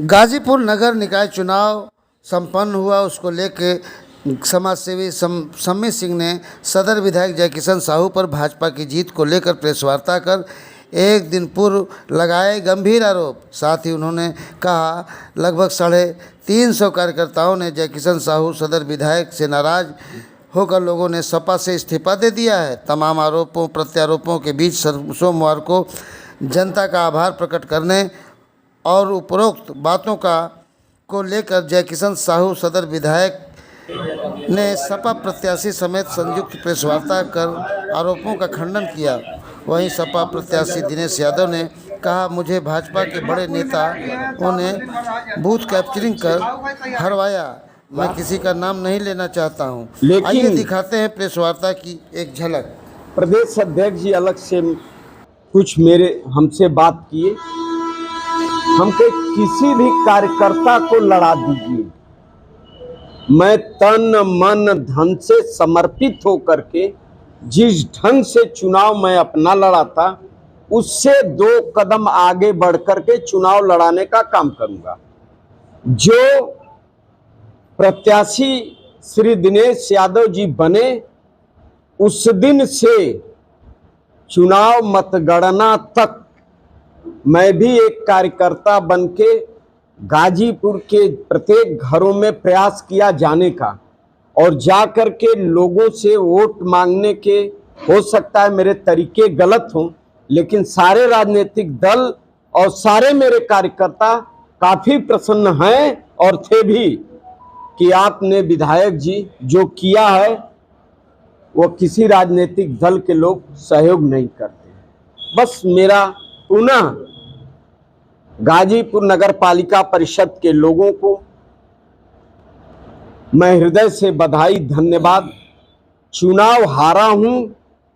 गाजीपुर नगर निकाय चुनाव संपन्न हुआ, उसको लेकर समाज सेवी सम्मी सिंह ने सदर विधायक जयकिशन साहू पर भाजपा की जीत को लेकर प्रेस वार्ता कर एक दिन पूर्व लगाए गंभीर आरोप। साथ ही उन्होंने कहा लगभग 350 कार्यकर्ताओं ने जयकिशन साहू सदर विधायक से नाराज होकर लोगों ने सपा से इस्तीफा दे दिया है। तमाम आरोपों प्रत्यारोपों के बीच सोमवार को जनता का आभार प्रकट करने और उपरोक्त बातों को लेकर जयकिशन साहू सदर विधायक ने सपा प्रत्याशी समेत संयुक्त प्रेस वार्ता कर आरोपों का खंडन किया। वहीं सपा प्रत्याशी दिनेश यादव ने कहा, मुझे भाजपा के बड़े नेताओं ने बूथ कैप्चरिंग कर हरवाया। मैं किसी का नाम नहीं लेना चाहता हूं। आइए दिखाते हैं प्रेस वार्ता की एक झलक। प्रदेश अध्यक्ष जी अलग से कुछ हमसे बात किए। हम कहे किसी भी कार्यकर्ता को लड़ा दीजिए, मैं तन मन धन से समर्पित होकर के जिस ढंग से चुनाव मैं अपना लड़ा था उससे 2 कदम आगे बढ़कर के चुनाव लड़ाने का काम करूंगा। जो प्रत्याशी श्री दिनेश यादव जी बने उस दिन से चुनाव मतगणना तक मैं भी एक कार्यकर्ता बनके गाजीपुर के प्रत्येक घरों में प्रयास किया जाने का और जाकर के लोगों से वोट मांगने के। हो सकता है मेरे तरीके गलत हों, लेकिन सारे राजनीतिक दल और सारे मेरे कार्यकर्ता काफी प्रसन्न हैं और थे भी कि आपने विधायक जी जो किया है वो किसी राजनीतिक दल के लोग सहयोग नहीं करते। बस मेरा पुनः गाजीपुर नगर पालिका परिषद के लोगों को मैं हृदय से बधाई धन्यवाद। चुनाव हारा हूं,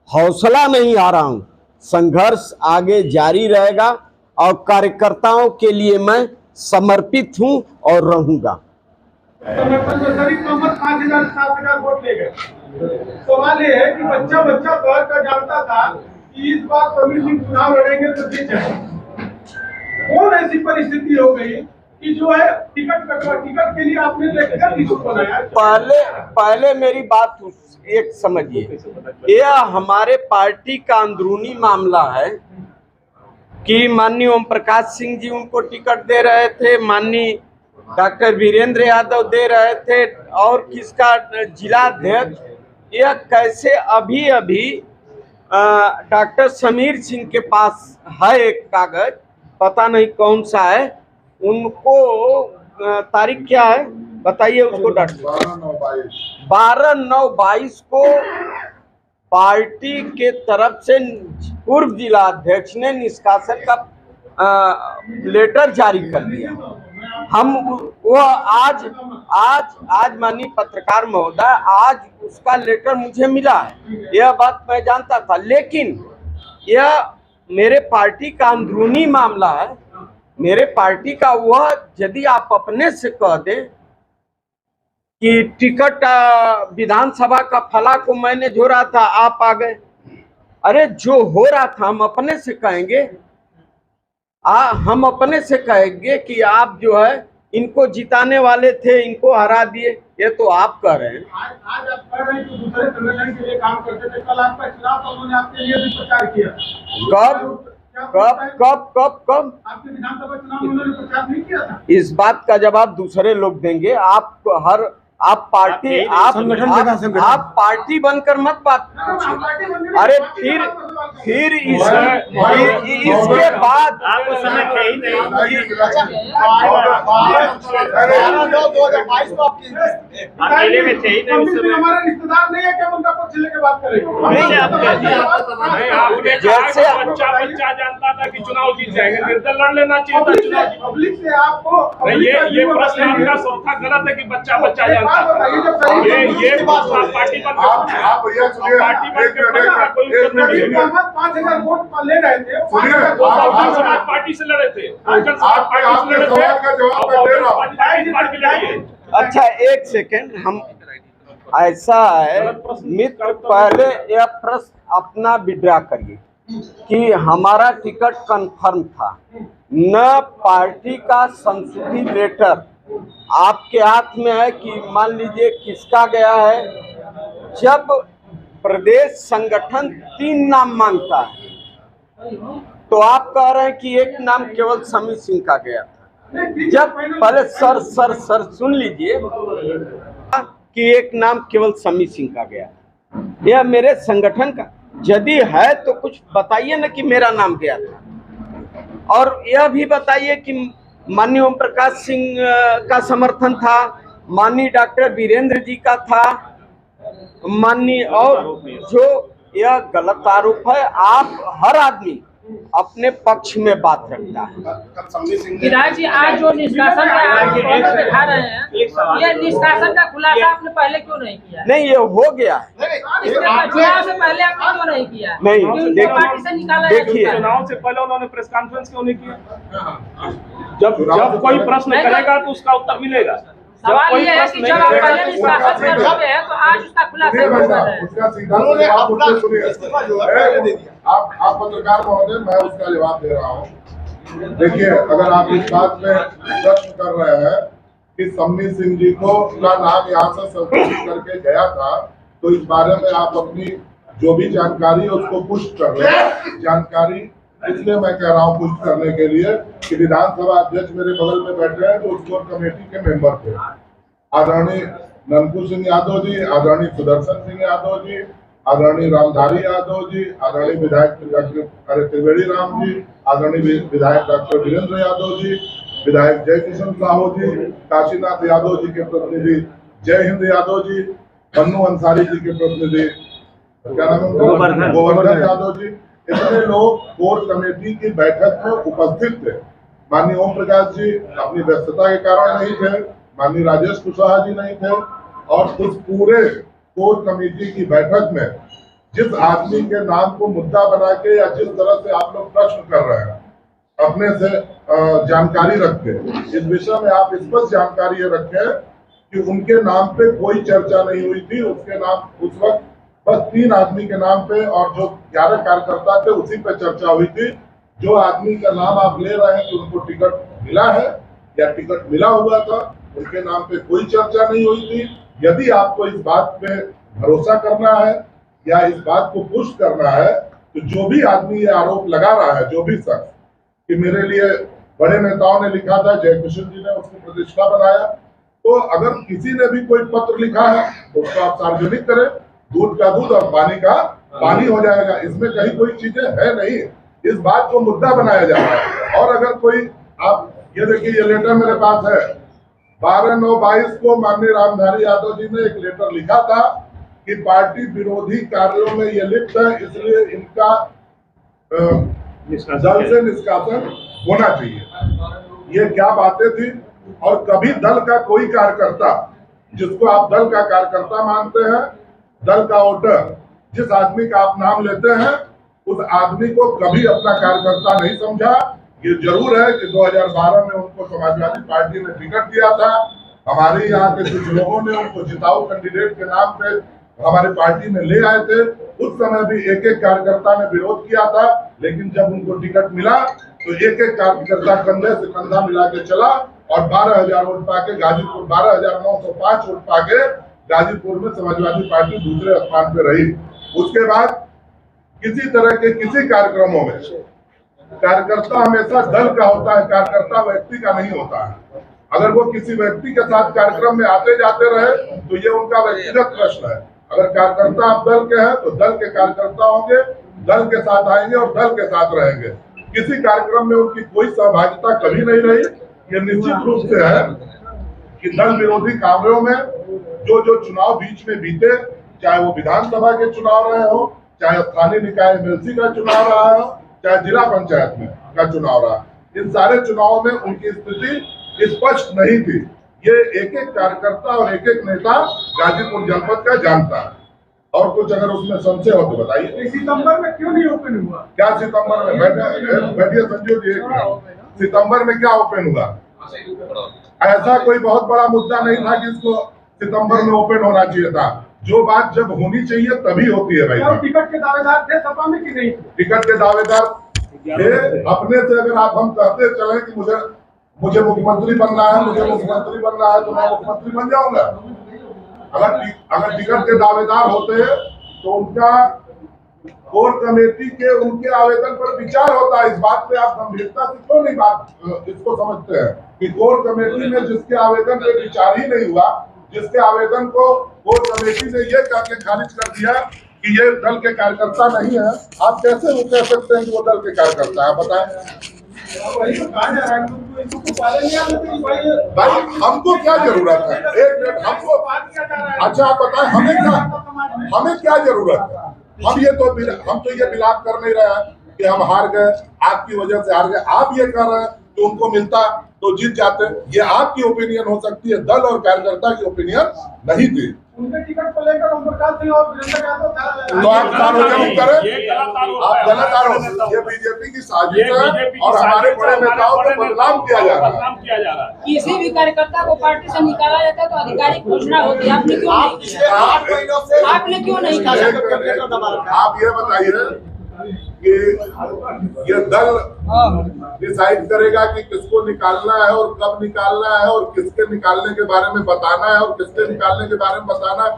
हौसला नहीं हारा हूं, संघर्ष आगे जारी रहेगा और कार्यकर्ताओं के लिए मैं समर्पित हूं और रहूंगा। 5,000-7,000 वोट ले गए। सवाल ये है कि बच्चा शहर का जानता था कि इस बार सम्मी सिंह चुनाव लड़ेंगे तो जीत जाएंगे। कौन ऐसी परिस्थिति हो गई कि जो है टिकट के लिए आपने बनाया? पहले मेरी बात एक समझिए, यह हमारे पार्टी का अंदरूनी मामला है कि माननीय ओम प्रकाश सिंह जी उनको टिकट दे रहे थे, माननीय डॉक्टर वीरेंद्र यादव दे रहे थे और किसका जिला अध्यक्ष, यह कैसे अभी डॉक्टर समीर सिंह के पास है एक कागज, पता नहीं कौन सा है, उनको तारीख क्या है बताइए उसको। डॉक्टर 12/9/22 को पार्टी के तरफ से पूर्व जिला अध्यक्ष ने निष्कासन का लेटर जारी कर दिया। हम वो आज माननीय पत्रकार महोदय, आज उसका लेटर मुझे मिला है, यह बात मैं जानता था, लेकिन यह मेरे पार्टी का अंदरूनी मामला है। मेरे पार्टी का वह, यदि आप अपने से कह दें कि टिकट विधानसभा का फला को मैंने जोड़ा था, आप आ गए, अरे जो हो रहा था हम अपने से कहेंगे, हम अपने से कहेंगे कि आप जो है इनको जिताने वाले थे, इनको हरा दिए, ये तो आप कह रहे हैं। आज आप कह रहे हैं कि दूसरे संगठन के लिए काम करते थे, कल आपका खिलाफ उन्होंने आपके लिए भी प्रचार किया। कब आपके विधानसभा चुनाव में उन्होंने प्रचार नहीं किया था? इस बात का जवाब दूसरे लोग देंगे। आप पार्टी बनकर मत बात पूछिए। अरे फिर इसके बाद आपको समय ही नहीं। अकेले में थे ही नहीं, हमारा रिश्तेदार नहीं है क्या उनका पक्ष लेके बात करेंगे? जैसे बच्चा जानता था कि चुनाव जीत जाएंगे, निर्दल लड़ लेना चाहिए था चुनाव। पब्लिक से आपको ये प्रश्न आपका चौथा गलत है कि बच्चा जानता था। ये बात पार्टी पर ले रहे थे, पार्टी से लड़े थे। अच्छा एक सेकेंड, हम ऐसा है मित्र, पहले यह प्रश्न अपना विड्रा करिए। कि हमारा टिकट कंफर्म था, न पार्टी का संस्तुति लेटर आपके हाथ में है कि मान लीजिए किसका गया है। जब प्रदेश संगठन 3 नाम मांगता है तो आप कह रहे हैं कि एक नाम केवल समीर सिंह का गया था। जब पहले सर सुन लीजिए कि एक नाम केवल समीर सिंह का गया था, यह मेरे संगठन का यदि है तो कुछ बताइए ना कि मेरा नाम गया था। और यह भी बताइए कि माननीय ओम प्रकाश सिंह का समर्थन था, माननीय डॉक्टर वीरेंद्र जी का था, माननीय, और जो यह गलत आरोप है। आप हर आदमी अपने पक्ष में बात रखता है। विधायक जी, आज जो निष्कासन का आप फोटो दिखा रहे हैं, ये निष्कासन का खुलासा आपने पहले क्यों नहीं किया? नहीं, ये हो गया है। चुनाव से पहले आपने क्यों नहीं किया? नहीं, क्योंकि पार्टी से निकाला है। देखिए, चुनाव से पहले उन्होंने प्रेस कॉन्फ्रेंस क्यों नहीं किया? जब कोई प्रश्न करेगा तो उसका उत्तर मिलेगा। सवाल ये है कि जब आप पहले निष्कासन कर चुके हैं तो आज उसका खुलासा क्यों कर रहे हैं? उसका सीधा आप मुझसे सुनिए। आप पत्रकार महोदय, मैं उसका जवाब दे रहा हूँ। देखिए, अगर आप इस बात में प्रश्न कर रहे हैं कि समीर सिंह जी को का नाम यहाँ से संशोधित करके गया था, तो इस बारे में आप अपनी जो भी जानकारी है उसको पुष्ट कर लें। जानकारी इसलिए मैं कह रहा हूँ पुष्ट करने के लिए कि विधानसभा अध्यक्ष मेरे बगल में बैठे हैं जो कोर कमेटी के मेंबर थे, आदरणीय ननकू सिंह यादव जी, आदरणीय सुदर्शन सिंह यादव जी, आदरणीय रामधारी यादव जी, आदरणीय विधायक त्रिवेणी राम जी, आदरणीय विधायक डॉक्टर वीरेंद्र यादव जी, विधायक जय किशन साहू जी, काशीनाथ यादव जी के प्रतिनिधि जय हिंद यादव जी, मन्नू अंसारी जी के प्रतिनिधि क्या नाम है गोवर्धन यादव जी, इतने लोग कोर कमेटी की बैठक में उपस्थित थे। माननीय ओम प्रकाश जी अपनी व्यस्तता के कारण नहीं थे, माननीय राजेश कुशवाहा जी नहीं थे, और उस पूरे कोर कमेटी की बैठक में जिस आदमी के नाम को मुद्दा बना के या जिस तरह से आप लोग प्रश्न कर रहे हैं, अपने से जानकारी रखते हैं, इस विषय में आप स्पष्ट जानकारी ये रखें कि उनके नाम पे कोई चर्चा नहीं हुई थी। उसके नाम उस वक्त बस 3 आदमी के नाम पे और जो 11 कार्यकर्ता थे उसी पे चर्चा हुई थी। जो आदमी का नाम आप ले रहे हैं कि उनको टिकट मिला है या टिकट मिला हुआ था, उनके नाम पे कोई चर्चा नहीं हुई थी। यदि आपको इस बात पे भरोसा करना है या इस बात को पुष्ट करना है, तो जो भी आदमी ये आरोप लगा रहा है, जो भी शख्स कि मेरे लिए बड़े नेताओं ने लिखा था, जय किशन जी ने उसकी प्रतिष्ठा बनाया, तो अगर किसी ने भी कोई पत्र लिखा है तो उसको आप सार्वजनिक करें। दूध का दूध और पानी का पानी हो जाएगा, इसमें कहीं कोई चीजें है नहीं। इस बात को मुद्दा बनाया जा रहा है। और अगर कोई आप ये देखिए, ये लेटर मेरे पास है, 12/9/22 को माननीय रामधारी यादव जी ने एक लेटर लिखा था कि पार्टी विरोधी कार्यों में ये लिप्त है, इसलिए इनका दल से निष्कासन होना चाहिए। ये क्या बातें थी। और कभी दल का कोई कार्यकर्ता, जिसको आप दल का कार्यकर्ता मानते हैं, दल का वोटर, जिस आदमी का आप नाम लेते हैं, उस आदमी को कभी अपना कार्यकर्ता नहीं समझा। ये जरूर है कि 2012 में उनको समाजवादी पार्टी ने टिकट दिया था। हमारे यहाँ के कुछ लोगों ने उनको जिताऊ कैंडिडेट के नाम पे हमारी पार्टी में ले आए थे। उस समय भी एक एक कार्यकर्ता ने विरोध किया था, लेकिन जब उनको टिकट मिला तो एक एक कार्यकर्ता कंधे से कंधा मिला के चला और 12,000 वोट पाके गाजीपुर 12,905 वोट पाके गाजीपुर में समाजवादी पार्टी दूसरे स्थान पे रही। उसके बाद किसी तरह के किसी कार्यक्रमों में कार्यकर्ता हमेशा दल का होता है, कार्यकर्ता व्यक्ति का नहीं होता है। अगर वो किसी व्यक्ति के साथ कार्यक्रम में आते जाते रहे तो ये उनका व्यक्तिगत प्रश्न है। अगर कार्यकर्ता आप दल के हैं तो दल के कार्यकर्ता होंगे, दल के साथ आएंगे और दल के साथ रहेंगे। किसी कार्यक्रम में उनकी कोई सहभागिता कभी नहीं रही। ये निश्चित रूप से है कि दल विरोधी कार्यों में जो जो चुनाव बीच में बीते, चाहे वो विधानसभा के चुनाव रहे हो, चाहे स्थानीय निकाय एमएलसी का चुनाव रहा हो, चाहे जिला पंचायत में का चुनाव रहा, इन सारे चुनावों में उनकी स्थिति स्पष्ट नहीं थी। ये एक एक कार्यकर्ता और एक एक नेता गाजीपुर जनपद का जानता है। और कुछ अगर उसमें संशय हो तो बताइए। सितंबर में क्यों नहीं ओपन हुआ? क्या सितंबर में? बैठिए संजीव जी, सितंबर में क्या ओपन हुआ? ऐसा कोई बहुत बड़ा मुद्दा नहीं था कि इसको सितंबर में ओपन होना चाहिए था। जो बात जब होनी चाहिए तभी होती है भाई क्या वो टिकट के दावेदार थे सपा में कि नहीं? टिकट के दावेदार थे अपने से। अगर आप हम कहते चले कि मुझे मुख्यमंत्री बनना है, मुझे मुख्यमंत्री बनना है, तो मैं मुख्यमंत्री बन जाऊंगा। अगर टिकट के दावेदार होते तो उनका कोर कमेटी के उनके आवेदन पर विचार होता है। इस बात पे आप गंभीरता से क्यों नहीं बात इसको समझते हैं कि कोर कमेटी में जिसके आवेदन पे विचार ही नहीं हुआ, जिसके आवेदन को कोर कमेटी ने ये कह के खारिज कर दिया कि ये दल के कार्यकर्ता नहीं है, आप कैसे वो कह सकते हैं कि वो दल के कार्यकर्ता है? बताएं वही तो कहा जा रहा है, इनको पाले नहीं आते कि भाई, हमको क्या जरूरत है? एक मिनट, हमको बात किया जा रहा है। अच्छा आप बताएं हमें क्या जरूरत है? हम तो ये बिलाप कर नहीं रहे हैं कि हम हार गए, आपकी वजह से हार गए। आप ये कर रहे हैं कि उनको मिलता तो जीत जाते। ये आपकी ओपिनियन हो सकती है, दल और कार्यकर्ता की ओपिनियन नहीं थी। उनके टिकट को लेकर ओम प्रकाश सिंह और वीरेंद्र यादव था। तो आप सार्वजनिक करें, ये गलत आरोप आप है। गलत आरोप। ये बीजेपी की साजिश है और हमारे बड़े नेताओं को बदनाम किया जा रहा है। किसी भी कार्यकर्ता को पार्टी से निकाला जाता है तो आधिकारिक घोषणा होती है, आपने क्यों नहीं किया? आपने क्यों नहीं किया? आप ये बताइए कि ये दल डिसाइड करेगा कि किसको निकालना है और कब निकालना है और किसके निकालने के बारे में बताना है और किसके निकालने के बारे में बताना है,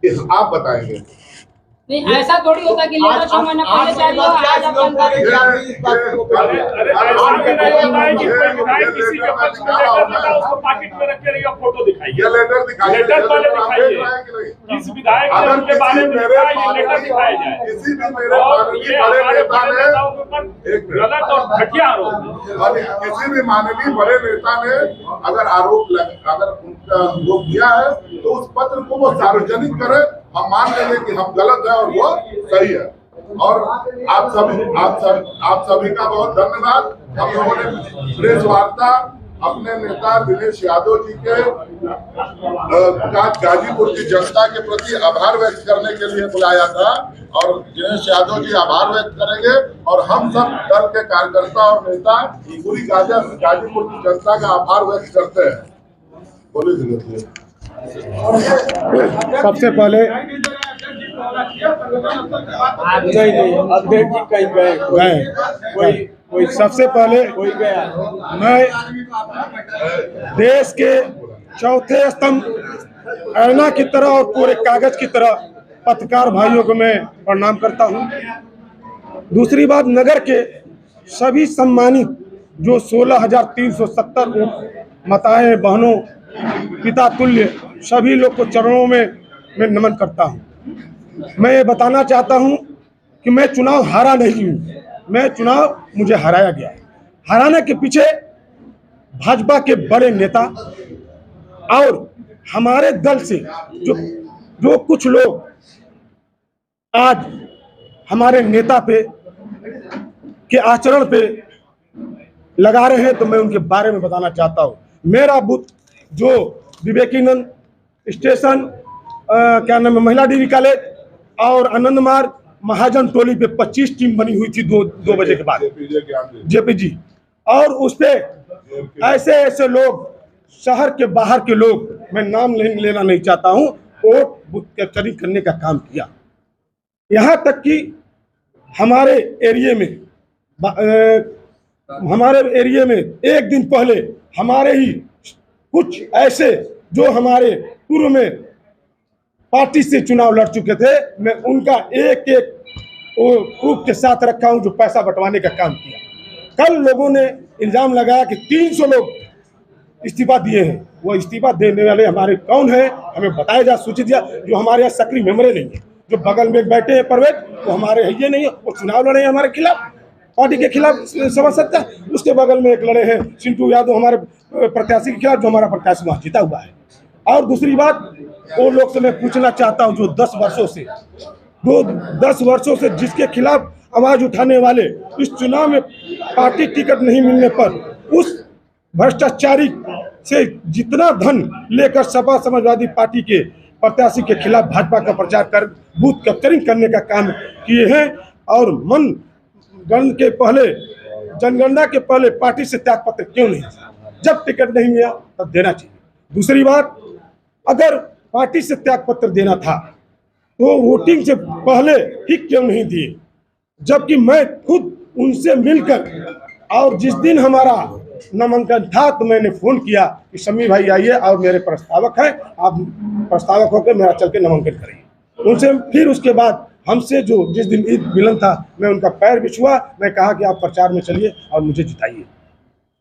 ये आप बताएंगे। नहीं, ऐसा थोड़ी होता कि लेटर 6 महीना पहले चाहिए हो, आज आप जानकारी अरे ऐसा भी नहीं होता है कि कोई विधायक किसी के पक्ष में लेटर देगा, उसको पॉकेट में रख के रहिए, फोटो दिखाइए। ये लेटर दिखाइए, लेटर पहले आप दिखाइए। देख रहे हैं कि नहीं? किस विधायक ने उनके बारे में लिखा है, ये लेटर दिखाया जाए। किसी भी मेरे और ये बड़े हमारे नेता बड़े ने नेताओं के ऊपर गलत और घटिया आरोप है। और किसी भी माननीय बड़े नेता ने अगर अगर उनका वो किया है तो उस पत्र को वो सार्वजनिक करे। हम मान लेंगे कि हम गलत है और वो सही है। और आप सभी का बहुत धन्यवाद। हम लोगों ने प्रेस वार्ता अपने नेता दिनेश यादव जी के का गाजीपुर की जनता के प्रति आभार व्यक्त करने के लिए बुलाया था और दिनेश यादव जी आभार व्यक्त करेंगे और हम सब दल के कार्यकर्ता और नेता पूरी गाजीपुर की जनता का आभार व्यक्त करते हैं। बोलिए। सबसे पहले अध्यक्ष जी कहीं गए, कोई सबसे पहले कोई गया। मैं देश के चौथे स्तंभ ऐना की तरह और पूरे कागज की तरह पत्रकार भाइयों को मैं प्रणाम करता हूं। दूसरी बात, नगर के सभी सम्मानित जो 16,370 माताएं बहनों पिता तुल्य सभी लोग को चरणों में मैं नमन करता हूं। मैं ये बताना चाहता हूं कि मैं चुनाव हारा नहीं हूं, मैं चुनाव मुझे हराया गया। हराने के पीछे भाजपा के बड़े नेता और हमारे दल से जो कुछ लोग आज हमारे नेता पे के आचरण पे लगा रहे हैं, तो मैं उनके बारे में बताना चाहता हूं। मेरा बूथ जो विवेकानंद स्टेशन क्या नाम है महिला डिग्री कॉलेज और आनंद मार्ग महाजन टोली पे 25 टीम बनी हुई थी 2 बजे के बाद जेपीजी। और उस पे ऐसे लोग शहर के बाहर के लोग, मैं नाम लेना नहीं चाहता हूं, वोट बूथ कैप्चरिंग करने का काम किया। यहाँ तक कि हमारे एरिया में एक दिन पहले हमारे ही कुछ ऐसे जो हमारे पूर्व में पार्टी से चुनाव लड़ चुके थे, मैं उनका एक प्रूफ के साथ रखा हूं जो पैसा बंटवाने का काम किया। कल लोगों ने इल्जाम लगाया कि 300 लोग इस्तीफा दिए हैं। वो इस्तीफा देने वाले हमारे कौन है, हमें बताया जा, सूचित दिया। जो हमारे यहाँ सक्रिय मेंबर नहीं है, जो बगल में बैठे हैं परवेज, वो हमारे ये नहीं है, वो चुनाव लड़े हैं हमारे खिलाफ, पार्टी के खिलाफ समझ सकता है। उसके बगल में एक लड़े हैं चिंटू यादव हमारे प्रत्याशी के खिलाफ, जो हमारा प्रत्याशी वहाँ जीता हुआ है। और दूसरी बात, वो लोग से मैं पूछना चाहता हूँ जो 10 वर्षों से जिसके खिलाफ आवाज उठाने वाले, इस चुनाव में पार्टी टिकट नहीं मिलने पर उस भ्रष्टाचारी से जितना धन लेकर सपा समाजवादी पार्टी के प्रत्याशी के खिलाफ भाजपा का प्रचार कर बूथ कैप्चरिंग करने का काम किए हैं। और जनगणना के पहले पार्टी से त्याग पत्र क्यों नहीं, जब टिकट नहीं मिला तब देना चाहिए। दूसरी बात, अगर पार्टी से त्याग पत्र देना था तो वोटिंग से पहले ही क्यों नहीं दिए, जबकि मैं खुद उनसे मिलकर और जिस दिन हमारा नामांकन था तो मैंने फोन किया कि शम्मी भाई आइए और मेरे प्रस्तावक हैं, आप प्रस्तावक होकर मेरा चल के नामांकन करिए। उनसे फिर उसके बाद हमसे जो जिस दिन ईद मिलन था मैं उनका पैर भी छुआ, मैं कहा कि आप प्रचार में चलिए और मुझे जिताइए,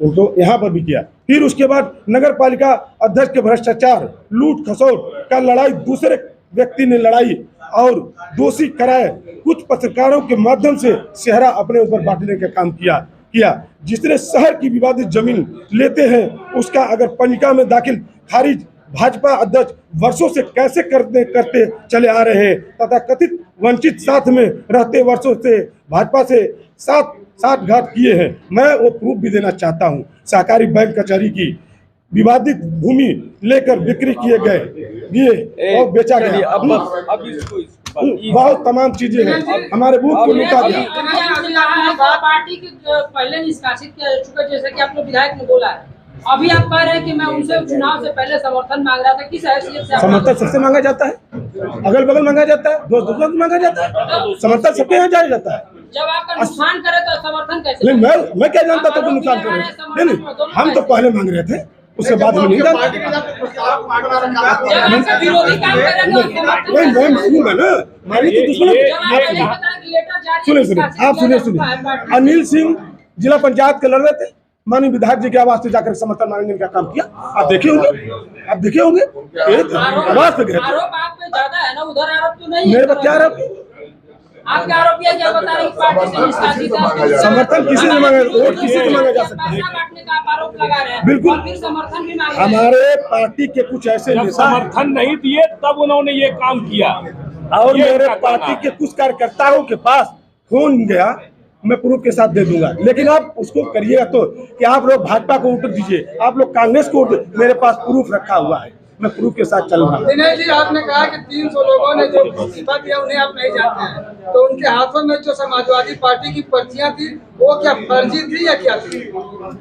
उनको यहाँ पर भी किया। फिर उसके बाद नगर पालिका अध्यक्ष के भ्रष्टाचार, लूट खसोट का लड़ाई, दूसरे व्यक्ति ने लड़ाई और दोषी कराए, कुछ पत्रकारों के माध्यम से सेहरा अपने ऊपर बांटने का काम किया जिसने शहर की विवादित जमीन लेते हैं उसका अगर पंजिका में दाखिल खारिज भाजपा अध्यक्ष वर्षों से कैसे करते चले आ रहे हैं तथा कथित वंचित साथ में रहते वर्षों से भाजपा से साथ घाट किए हैं। मैं वो प्रूफ भी देना चाहता हूँ। सहकारी बैंक कचहरी की विवादित भूमि लेकर बिक्री किए गए और बेचा गया। अब इसको बहुत तमाम चीजें हैं, हमारे बूथ को लूटा गया। अभी आपने कहा है कि पार्टी के पहले निष्कासित किया जा चुका, जैसा कि आपने विधायक ने बोला है। अभी आप कह रहे हैं कि मैं उनसे चुनाव से पहले समर्थन मांग रहा था, किस हैसियत से? समर्थन सबसे मांगा जाता है, अगल बगल मांगा जाता है, दोस्त दोस्त मांगा जाता है, समर्थन सबके यहाँ जाया जाता है। जब आपका नुकसान करे तो समर्थन कैसे? नहीं, मैं क्या जानता था कि नुकसान करे? नहीं, हम तो पहले मांग रहे थे, उसके बाद हम नहीं जानते। विरोधी काम करेंगे मैं मांगूंगा ना, मांगी तो दुश्मन। सुनिए आप सुनिए, अनिल सिंह जिला पंचायत के लड़ रहे थे, माननीय विधायक जी के आवास से जाकर समर्थन मांगने का काम किया। आप देखे होंगे आवास पे गए। आरोप आप पे ज्यादा है ना, उधर आरोप तो नहीं है। मेरे पर क्या आरोप? आपका आरोप यह क्या बता रहे हैं कि पार्टी से निष्कासित है? समर्थन किसी से मांगा, वोट किसी से मांगा जा सकता है। पैसा बांटने का आप आरोप लगा रहे हैं। बिल्कुल। और फिर समर्थन भी मांग रहे हैं। हमारे पार्टी के कुछ ऐसे जब नेता समर्थन नहीं दिए तब उन्होंने ये काम किया और ये मेरे क्या पार्टी करना? के कुछ कार्यकर्ताओं के पास फोन गया, मैं प्रूफ के साथ दे दूंगा, लेकिन आप उसको करिएगा तो कि आप लोग भाजपा को वोट दीजिए, आप लोग कांग्रेस को वोट, मेरे पास प्रूफ रखा हुआ है, मैं प्रूफ के साथ चल रहा हूँ। दिनेश जी, आपने कहा कि 300 लोगों ने जो इस्तीफा दिया उन्हें आप नहीं जानते हैं, तो उनके हाथों में जो समाजवादी पार्टी की पर्चियां थी वो क्या फर्जी थी या क्या थी?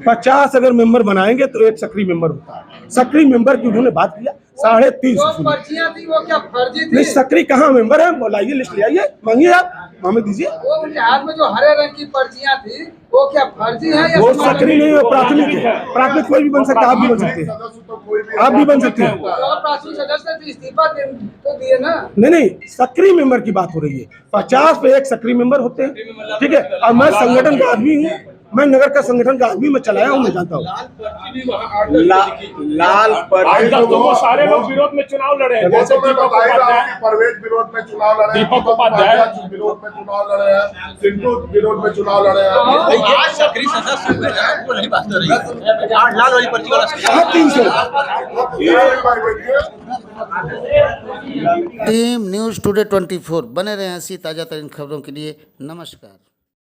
50 अगर मेंबर बनाएंगे तो एक सक्रिय मेंबर होता है। सक्रिय मेंबर की उन्होंने बात किया, 350 जो पर्चियां थी वो क्या फर्जी नहीं, थी? सक्रिय कहाँ मेंबर है? लाइए लिस्ट ले आइए, मांगिए, आप हमें दीजिए। वो उनके हाथ में जो हरे रंग की पर्चियां थी वो क्या फर्जी है या वो समाजवादी? सक्रिय नहीं है, प्राथमिक है। प्राथमिक कोई भी बन सकता है, आप भी बन सकते हैं, आप भी बन सकते हैं। तो प्राथमिक सदस्य थे, इस्तीफा तो दिए ना। नहीं, सक्रिय मेंबर की बात हो रही है। 50 पे एक सक्रिय मेंबर होते हैं, ठीक है। और मैं संगठन का आदमी हूँ, मैं नगर का संगठन का आदमी, मैं चलाया हूँ, मैं जानता हूँ। लाल आज तक तो वो सारे लोग विरोध में चुनाव लड़े हैं, जैसे मैं दीपक बता ही रहा हूँ उपाध्याय। कि परवेज विरोध में चुनाव लड़े हैं, दीपक उपाध्याय विरोध में चुनाव लड़े हैं, सिंधु विरोध में चुनाव लड़े हैं। आज सक्रिय सदस्य हुए हैं, वो नहीं बात हो रही है। आज लाल वाली पर्ची वाला 300 टीम न्यूज़ टुडे 24 बने रहे ऐसी ताज़ा तरीन खबरों के लिए। नमस्कार।